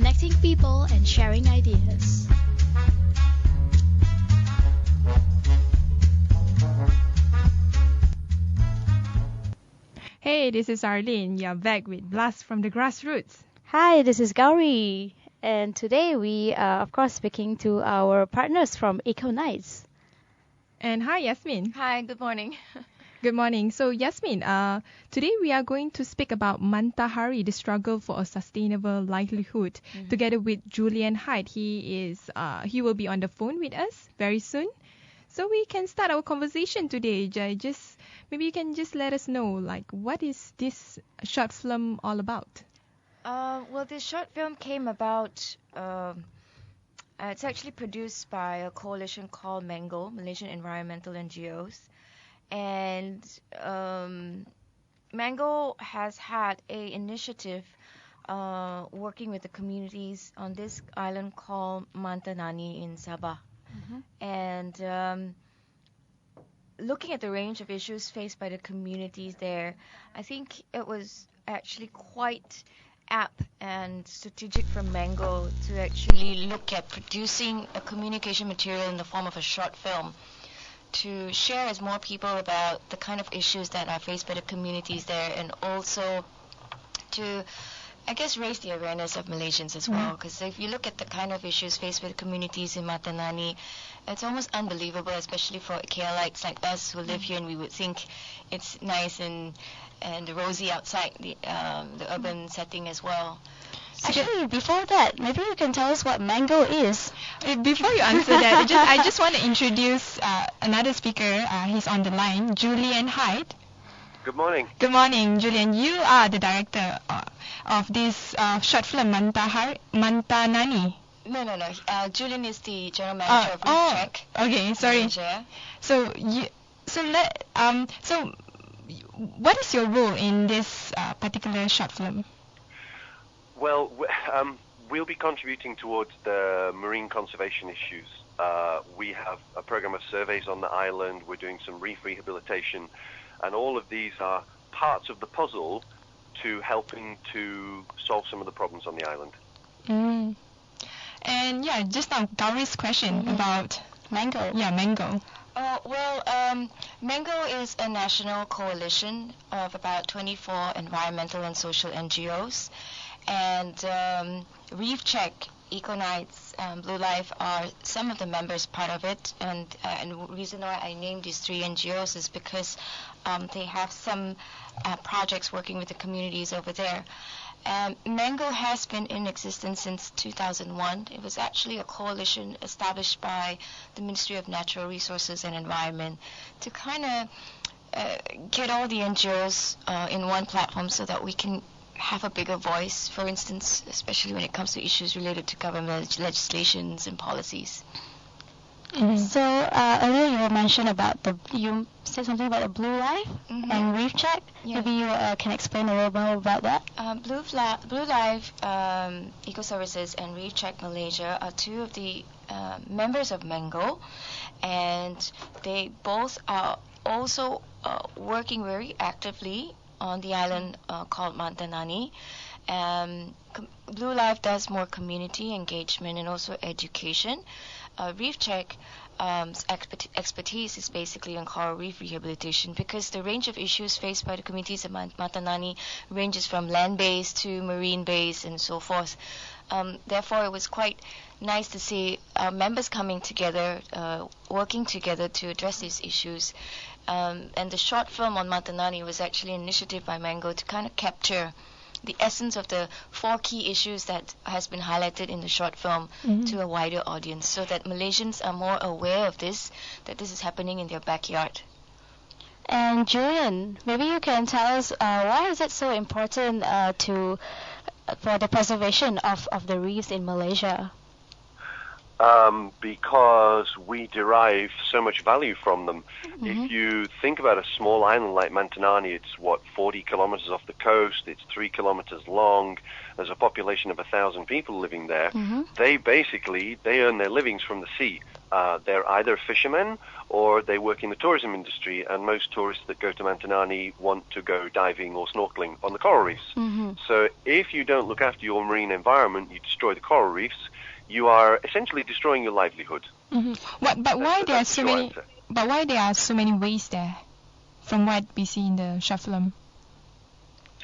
connecting people and sharing ideas. Hey, this is Arlene. You're back with Blast from the Grassroots. Hi, this is Gowri, and today we are, of course, speaking to our partners from Ecoknights. And hi, Yasmin. Hi, good morning. Good morning. So, Yasmin, today we are going to speak about Mantanani, the struggle for a sustainable livelihood, together with Julian Hyde. He will be on the phone with us very soon. So we can start our conversation today. Maybe you can just let us know, like, what is this short film all about? Well, this short film came about. It's actually produced by a coalition called Mengo, Malaysian Environmental NGOs. And Mengo has had a initiative working with the communities on this island called Mantanani in Sabah. And looking at the range of issues faced by the communities there, I think it was actually quite apt and strategic from Mengo to actually look at producing a communication material in the form of a short film to share with more people about the kind of issues that are faced by the communities there, and also to, I guess, raise the awareness of Malaysians as well. Because if you look at the kind of issues faced by the communities in Mantanani, it's almost unbelievable, especially for KLites like us who live here, and we would think it's nice and rosy outside the urban setting as well. Actually, before that, maybe you can tell us what Mengo is. Before you answer that, I just want to introduce another speaker. He's on the line, Julian Hyde. Good morning. Good morning, Julian. You are the director of this short film, Mantanani. No. Julian is the general manager of Reef Check. Okay, sorry. Malaysia. So what is your role in this particular short film? Well, we'll be contributing towards the marine conservation issues. We have a program of surveys on the island. We're doing some reef rehabilitation, and all of these are parts of the puzzle to helping to solve some of the problems on the island. And yeah, just now, Gowri's question about Mengo. Yeah, Mengo. Mengo is a national coalition of about 24 environmental and social NGOs, and Reef Check, Ecoknights, Blue Life are some of the members part of it, and the reason why I named these three NGOs is because they have some projects working with the communities over there. Mengo has been in existence since 2001. It was actually a coalition established by the Ministry of Natural Resources and Environment to kind of get all the NGOs in one platform so that we can have a bigger voice, for instance, especially when it comes to issues related to government legislations and policies. So earlier you mentioned about you said something about the Blue Life and Reef Check. Yeah. Maybe you can explain a little more about that. Blue Life, Eco Services, and Reef Check Malaysia are two of the members of Mengo, and they both are also working very actively on the island called Mantanani. Blue Life does more community engagement and also education. Reef Check expertise is basically on coral reef rehabilitation, because the range of issues faced by the communities of Mantanani ranges from land-based to marine-based and so forth. Therefore, it was quite nice to see members coming together, working together to address these issues. And the short film on Mantanani was actually an initiative by Mengo to kind of capture the essence of the 4 key issues that has been highlighted in the short film to a wider audience, so that Malaysians are more aware of this, that this is happening in their backyard. And Julian, maybe you can tell us why is it so important for the preservation of the reefs in Malaysia? Because we derive so much value from them. If you think about a small island like Mantanani, it's 40 kilometers off the coast, it's 3 kilometers long, there's a population of 1,000 people living there. They earn their livings from the sea. They're either fishermen or they work in the tourism industry, and most tourists that go to Mantanani want to go diving or snorkeling on the coral reefs. So if you don't look after your marine environment, you destroy the coral reefs, you are essentially destroying your livelihood. But why there are so many? Answer. But why there are so many waste there, from what we see in the short film?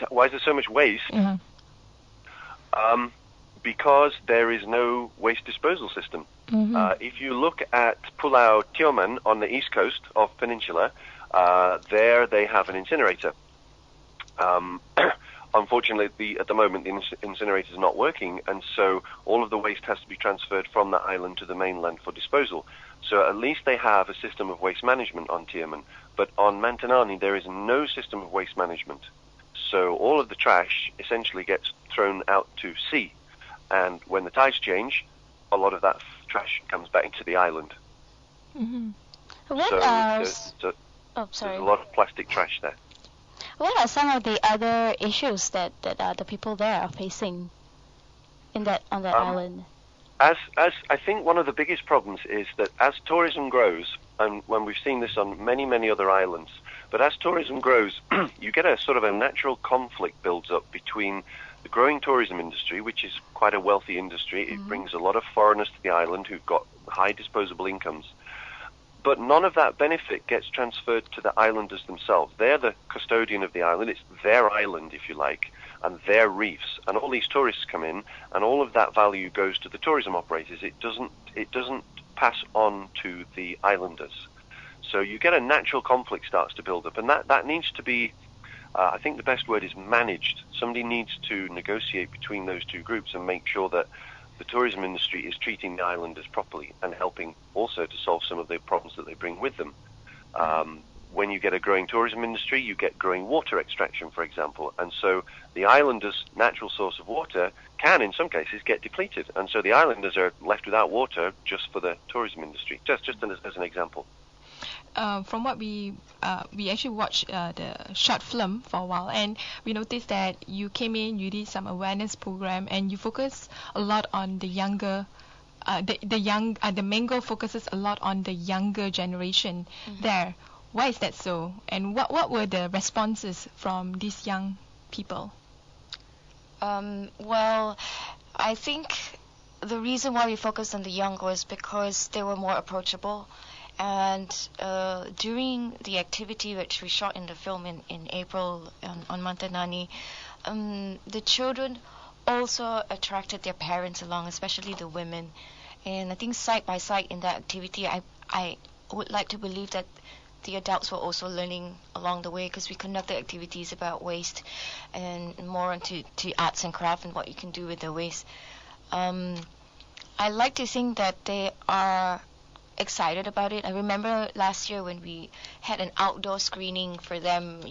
Why is there so much waste? Because there is no waste disposal system. If you look at Pulau Tioman on the east coast of Peninsula, there they have an incinerator. Unfortunately, at the moment, the incinerator is not working, and so all of the waste has to be transferred from the island to the mainland for disposal. So at least they have a system of waste management on Tioman. But on Mantanani, there is no system of waste management. So all of the trash essentially gets thrown out to sea. And when the tides change, a lot of that trash comes back into the island. What there's a lot of plastic trash there. What are some of the other issues that the people there are facing on that island? As I think one of the biggest problems is that as tourism grows, and when we've seen this on many other islands, but as tourism grows, you get a sort of a natural conflict builds up between the growing tourism industry, which is quite a wealthy industry. It brings a lot of foreigners to the island who've got high disposable incomes. But none of that benefit gets transferred to the islanders themselves. They're the custodian of the island. It's their island, if you like, and their reefs. And all these tourists come in, and all of that value goes to the tourism operators. It doesn't pass on to the islanders. So you get a natural conflict starts to build up, and that needs to be, I think the best word is managed. Somebody needs to negotiate between those two groups and make sure that the tourism industry is treating the islanders properly and helping also to solve some of the problems that they bring with them. When you get a growing tourism industry, you get growing water extraction, for example. And so the islanders' natural source of water can, in some cases, get depleted. And so the islanders are left without water just for the tourism industry, just as an example. From what we actually watched the short film for a while, and we noticed that you came in, you did some awareness program, and you focus a lot on the younger, the Mengo focuses a lot on the younger generation there. Why is that so? And what were the responses from these young people? Well, I think the reason why we focused on the young was because they were more approachable. And during the activity which we shot in the film in April on Mantanani, the children also attracted their parents along, especially the women. And I think side by side in that activity, I would like to believe that the adults were also learning along the way, because we conducted activities about waste and more into arts and craft and what you can do with the waste. I like to think that they are excited about it. I remember last year when we had an outdoor screening for them,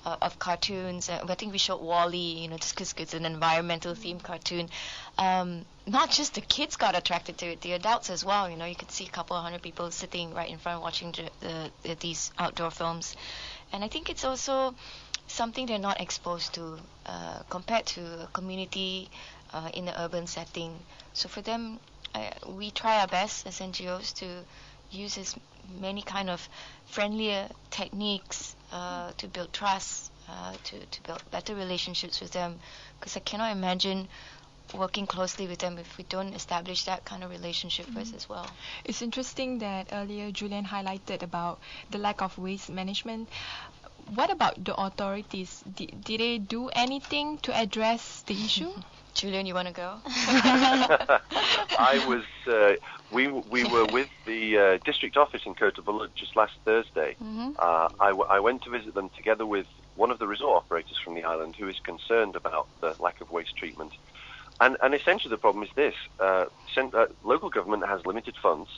of cartoons. I think we showed Wall-E, just because it's an environmental themed cartoon. Not just the kids got attracted to it, the adults as well. You could see a couple of hundred people sitting right in front watching these outdoor films. And I think it's also something they're not exposed to compared to a community in the urban setting. So for them, we try our best as NGOs to use as many kind of friendlier techniques to build trust, to build better relationships with them, because I cannot imagine working closely with them if we don't establish that kind of relationship first as well. It's interesting that earlier Julian highlighted about the lack of waste management. What about the authorities? Did they do anything to address the issue? Julian, you want to go? We were with the district office in Kota Belud just last Thursday. I went to visit them together with one of the resort operators from the island who is concerned about the lack of waste treatment. And essentially the problem is this. Local government has limited funds.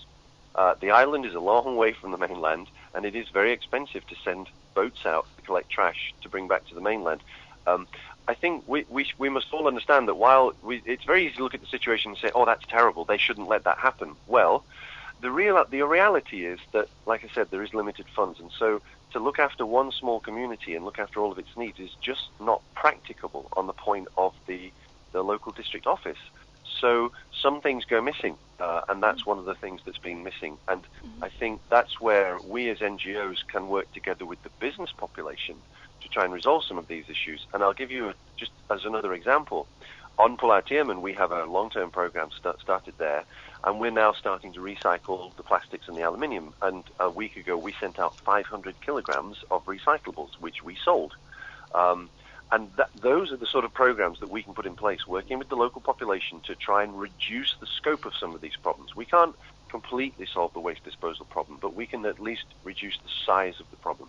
The island is a long way from the mainland, and it is very expensive to send boats out to collect trash to bring back to the mainland. I think we must all understand that while it's very easy to look at the situation and say, oh, that's terrible, they shouldn't let that happen. Well, the reality is that, like I said, there is limited funds, and so to look after one small community and look after all of its needs is just not practicable on the point of the local district office. So some things go missing, and that's one of the things that's been missing. And I think that's where we as NGOs can work together with the business population to try and resolve some of these issues. And I'll give you, just as another example, on Pulau Tioman, we have a long-term program started there, and we're now starting to recycle the plastics and the aluminium. And a week ago, we sent out 500 kilograms of recyclables, which we sold. And those are the sort of programs that we can put in place, working with the local population to try and reduce the scope of some of these problems. We can't completely solve the waste disposal problem, but we can at least reduce the size of the problem.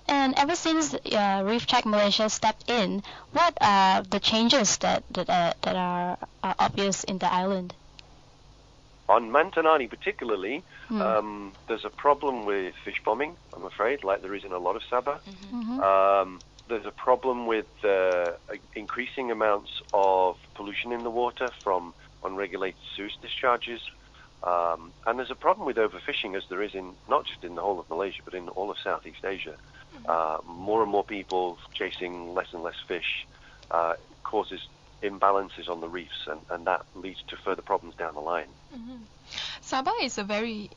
And ever since Reef Check Malaysia stepped in, what are the changes that are obvious in the island? On Mantanani particularly, there's a problem with fish bombing, I'm afraid, like there is in a lot of Sabah. There's a problem with increasing amounts of pollution in the water from unregulated sewage discharges. And there's a problem with overfishing, as there is in not just in the whole of Malaysia, but in all of Southeast Asia. More and more people chasing less and less fish causes imbalances on the reefs, and that leads to further problems down the line. Sabah is a very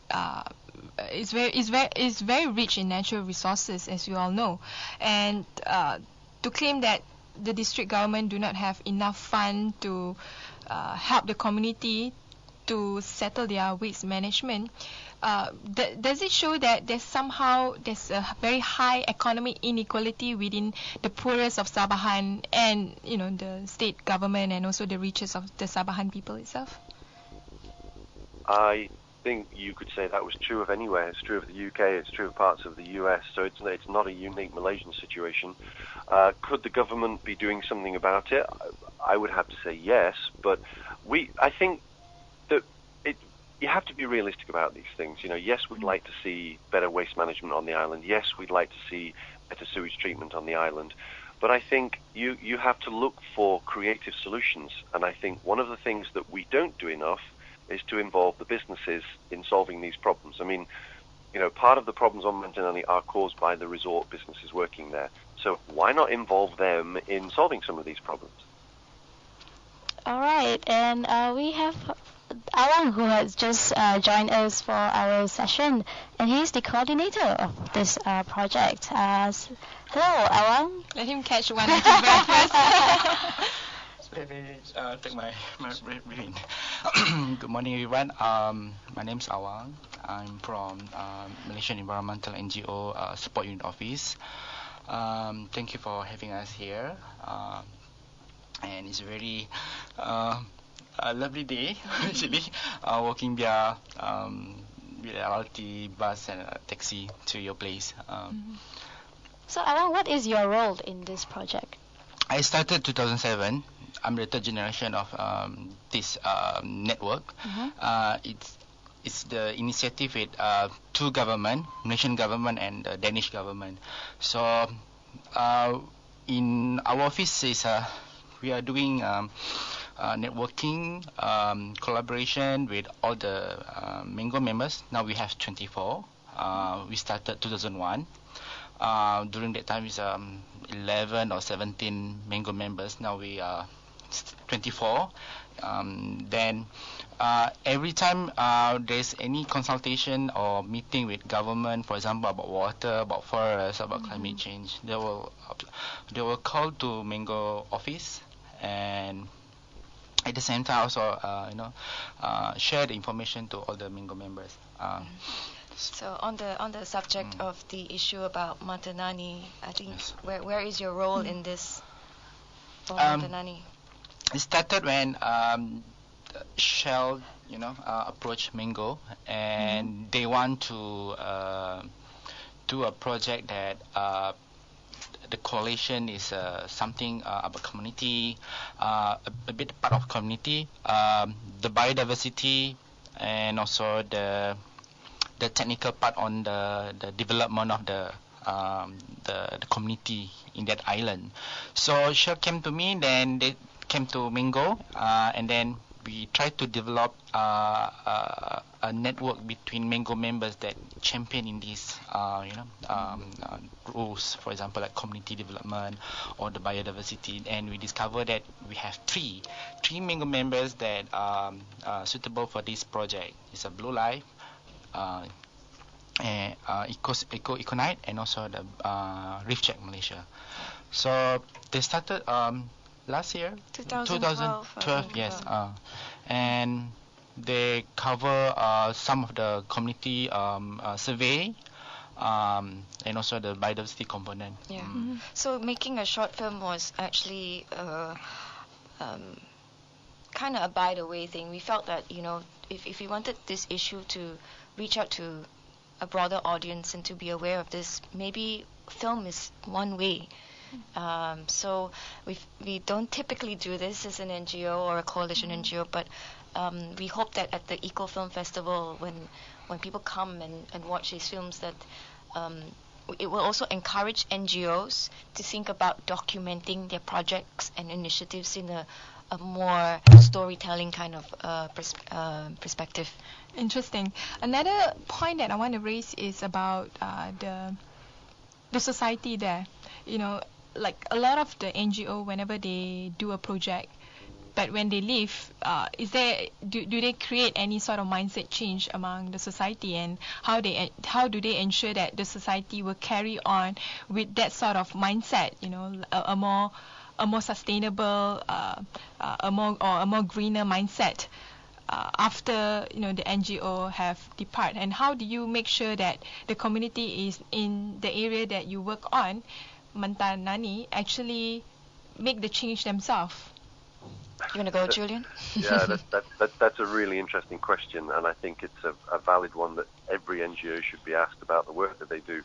is very rich in natural resources, as you all know, and to claim that the district government do not have enough fund to help the community to settle their waste management, does it show that there's a very high economic inequality within the poorest of Sabahan and the state government and also the riches of the Sabahan people itself? I think you could say that was true of anywhere. It's true of the UK, it's true of parts of the US, so it's not a unique Malaysian situation. Could the government be doing something about it? I would have to say yes, but I think that you have to be realistic about these things. Yes, we'd like to see better waste management on the island. Yes, we'd like to see better sewage treatment on the island. But I think you have to look for creative solutions, and I think one of the things that we don't do enough is to involve the businesses in solving these problems. I mean, part of the problems on Mantanani are caused by the resort businesses working there. So why not involve them in solving some of these problems? All right, and we have Awang, who has just joined us for our session, and he's the coordinator of this project. Hello, Awang. Let him catch one of his breakfast. Let me take my breathing. Good morning, everyone. My name is Awang. I'm from Malaysian Environmental NGO Support Unit Office. Thank you for having us here. And it's a very a lovely day, actually, walking via LRT, bus, and taxi to your place. So, Awang, what is your role in this project? I started 2007. I'm the third generation of this network. It's the initiative with two government, Malaysian government and the Danish government. So in our office we are doing networking, collaboration with all the Mengo members. Now we have 24. We started 2001. During that time, it's 11 or 17 Mengo members. Now we are 24. Then every time there's any consultation or meeting with government, for example about water, about forest, about climate change, they will call to Mengo office, and at the same time also share the information to all the Mengo members. So on the subject of the issue about Mantanani, I think where is your role in this for Mantanani? It started when Shell, approached Mengo, and they want to do a project that the coalition is something about community, a bit part of community, the biodiversity, and also the technical part on the development of the the community in that island. So she came to me, then they came to Mengo, and then we tried to develop a network between Mengo members that champion in these, rules, for example, like community development or the biodiversity. And we discovered that we have three Mengo members that are suitable for this project. It's a Blue Life, Ecoknights, and also the Reef Malaysia. So they started last year, 2012, yes, and they cover some of the community survey and also the biodiversity component. Yeah. So making a short film was actually kind of a by the way thing. We felt that if we wanted this issue to reach out to a broader audience and to be aware of this, maybe film is one way. So we don't typically do this as an NGO or a coalition NGO, but we hope that at the Eco Film Festival, when people come and watch these films, that it will also encourage NGOs to think about documenting their projects and initiatives in a more storytelling kind of perspective. Interesting. Another point that I want to raise is about the society there. Like a lot of the NGO, whenever they do a project, but when they leave, do they create any sort of mindset change among the society, and how do they ensure that the society will carry on with that sort of mindset? A more sustainable, a more greener mindset after the NGO have depart. And how do you make sure that the community is in the area that you work on, Mantanani, actually make the change themselves? You want to go, Julian? Yeah, that's a really interesting question, and I think it's a valid one that every NGO should be asked about the work that they do.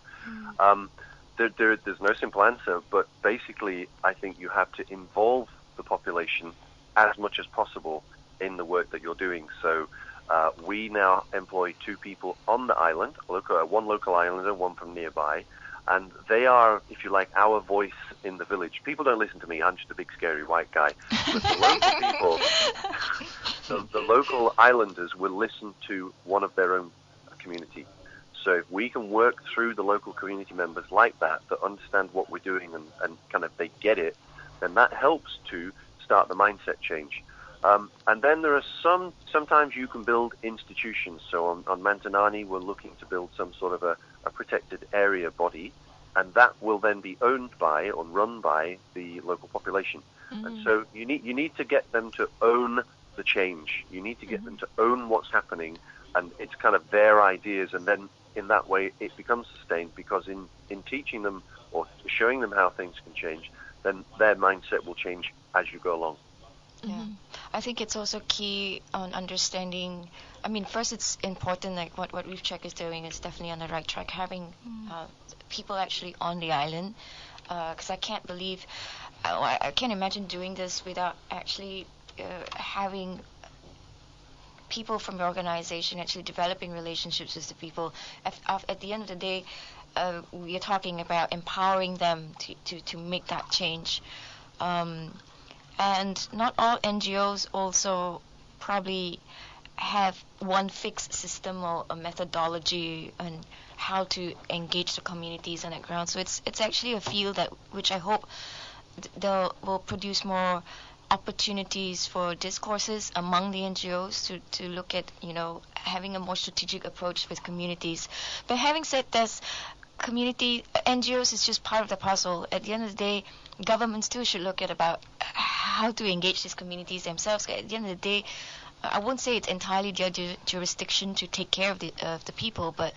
There's no simple answer, but basically I think you have to involve the population as much as possible in the work that you're doing. So we now employ 2 people on the island, one local islander, one from nearby, and they are, if you like, our voice in the village. People don't listen to me, I'm just a big scary white guy. But the local people, the local islanders will listen to one of their own community. So if we can work through the local community members like that understand what we're doing and kind of they get it, then that helps to start the mindset change. And then there are sometimes you can build institutions. So on Mantanani, we're looking to build some sort of a protected area body, and that will then be owned by or run by the local population. And so you need to get them to own the change. You need to get them to own what's happening, and it's kind of their ideas, and then in that way it becomes sustained, because in teaching them or showing them how things can change, then their mindset will change as you go along. Yeah, I think it's also key on understanding. I mean, first it's important, like what Reef Check is doing is definitely on the right track, having people actually on the island, because I can't believe, I can't imagine doing this without actually having people from the organization actually developing relationships with the people. At the end of the day, we are talking about empowering them to make that change. And not all NGOs also probably have one fixed system or a methodology on how to engage the communities on the ground. So it's actually a field which I hope will produce more opportunities for discourses among the NGOs to look at having a more strategic approach with communities. But having said this, NGOs is just part of the puzzle. At the end of the day, governments too should look at about how to engage these communities themselves. At the end of the day, I won't say it's entirely their jurisdiction to take care of the people, but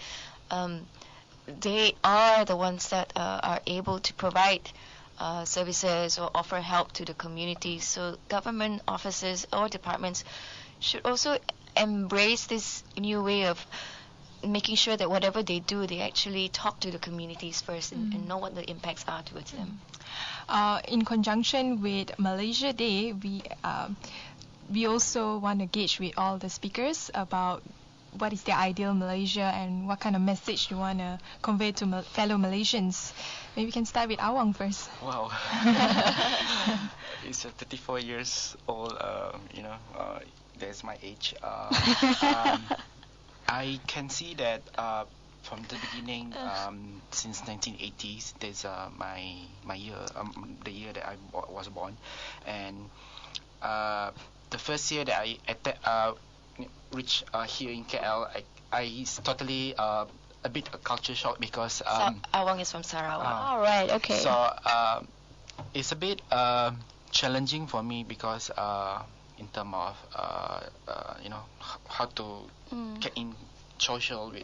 they are the ones that are able to provide services or offer help to the communities. So government offices or departments should also embrace this new way of making sure that whatever they do, they actually talk to the communities first and know what the impacts are towards them. In conjunction with Malaysia Day, we also want to gauge with all the speakers about what is their ideal Malaysia and what kind of message you want to convey to fellow Malaysians. Maybe we can start with Awang first. Wow. It's 34 years old, that's my age. I can see that from the beginning, since 1980s, there's my year, the year that I was born, and the first year that I reached here in KL, it's totally a bit a culture shock because Awang is from Sarawak. All right, okay. So it's a bit challenging for me because in terms of how to get in social with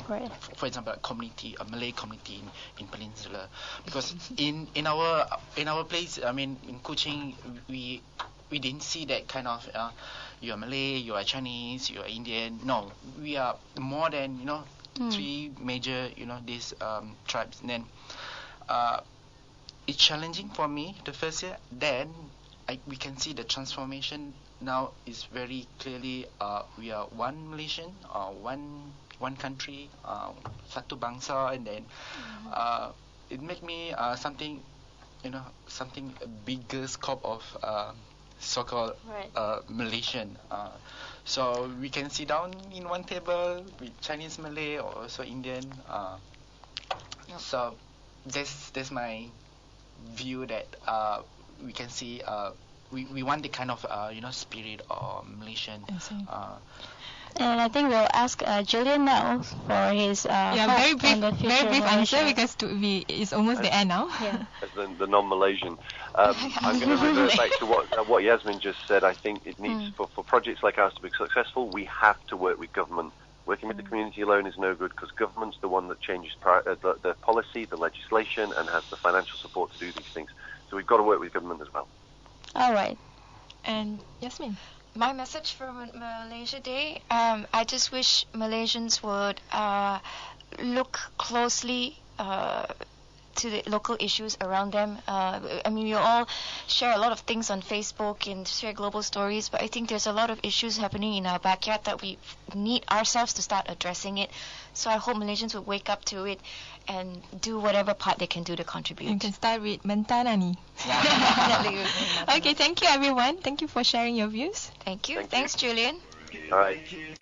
Right. for example a community, a Malay community in Peninsula, because in our place, I mean in Kuching, we didn't see that kind of you are Malay, you are Chinese, you are Indian. No, we are more than three major these tribes. And then it's challenging for me the first year. Then we can see the transformation now is very clearly. We are one Malaysian, one country, satu bangsa, and then it make me something a bigger scope of so-called Malaysian. So we can sit down in one table with Chinese, Malay, or also Indian. So that's my view that we can see. We want the kind of spirit of Malaysian. And I think we'll ask Julian now for his very brief, on the future answer Malaysia. because it's almost the end now. Yeah. As the non-Malaysian. I'm going to revert back to what Yasmin just said. I think it needs, for projects like ours to be successful, we have to work with government. Working with the community alone is no good because government's the one that changes the policy, the legislation, and has the financial support to do these things. So we've got to work with government as well. All right. And Yasmin. My message for Malaysia Day, I just wish Malaysians would look closely to the local issues around them. I mean, we all share a lot of things on Facebook and share global stories, but I think there's a lot of issues happening in our backyard that we need ourselves to start addressing it. So I hope Malaysians will wake up to it and do whatever part they can do to contribute. You can start with Mantanani. Definitely. Okay, thank you everyone. Thank you for sharing your views. Thank you. Thank you. Thanks, Julian. All right.